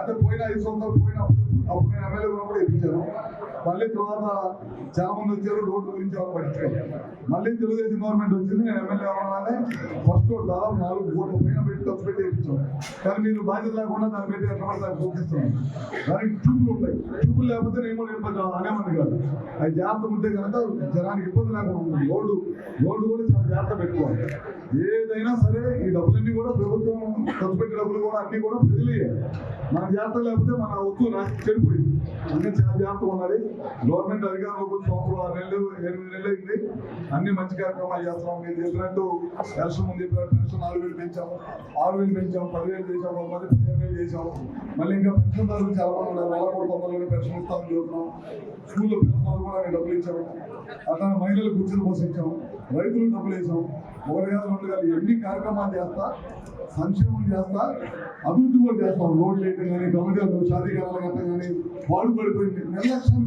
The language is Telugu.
అంటే పోయిన 5 సంవత్సరాలు పోయినప్పుడు అప్పుడు నేను ఎమ్మెల్యే కూడా ఇప్పించాను. మళ్ళీ తర్వాత చాలా మంది వచ్చారు, రోడ్డు గురించి ఎవరు పట్టించుకోవాలి. మళ్ళీ తెలుగుదేశం గవర్నమెంట్ వచ్చింది, నేను ఎమ్మెల్యే అవ్వగానే ఫస్ట్ దాదాపు 4 కోట్ల పైన పెట్టి ఖర్చు పెట్టి ఇప్పించాను. కానీ మీరు బాధ్యత లేకుండా దాన్ని పెట్టి ఎట్లా పడితే చూపిస్తున్నాను. దానికి ట్యూబులు ఉంటాయి, ట్యూబులు లేకపోతే నేను కూడా ఇబ్బంది అనేమంది కాదు. అది జాగ్రత్త ఉంటే కనుక జనానికి ఇబ్బంది లేకుండా ఉంటుంది. రోడ్డు కూడా చాలా జాగ్రత్త పెట్టుకోవాలి. ఏదైనా సరే ఈ డబ్బులన్నీ కూడా ప్రభుత్వం ఖర్చు పెట్టే డబ్బులు కూడా అన్ని కూడా ప్రజలే. మన జాగ్రత్త లేకపోతే మన వస్తువు చెడిపోయింది. అందుకని చాలా జాగ్రత్తగా ఉండాలి. గవర్నమెంట్ అధికారంలోకి వచ్చి 6 నెలలు 8 నెలలు అయింది. అన్ని మంచి కార్యక్రమాలు చేస్తున్నాం. మీరు చెప్పినట్టు ఎలక్షన్ ముందు చెప్పినట్టు పెన్షన్ 4,000 పెంచాము, 6,000 పెంచాము, 10,000 చేసాము, 15,000 చేసాము. మళ్ళీ ఇంకా పెన్షన్దారులు చాలా మంది ఉన్నారు, 4,900 పెన్షన్ ఇస్తామని చెబుతున్నాం. స్కూల్లో పిల్లలు కూడా డబ్బులు ఇచ్చాము. అట్లా మహిళలకు కూర్చొని పోషించాము, రైతులకు డబ్బులు వేసాము. 1 కాదు 2 కాదు ఎన్ని కార్యక్రమాలు చేస్తా, సంక్షేమం చేస్తా, అభివృద్ధి కూడా చేస్తాం. రోడ్లు వేయటం కానీ, కమిటీలు షాదీకరణ గంట కానీ, పాడుపడిపోయింది నిర్లక్ష్యం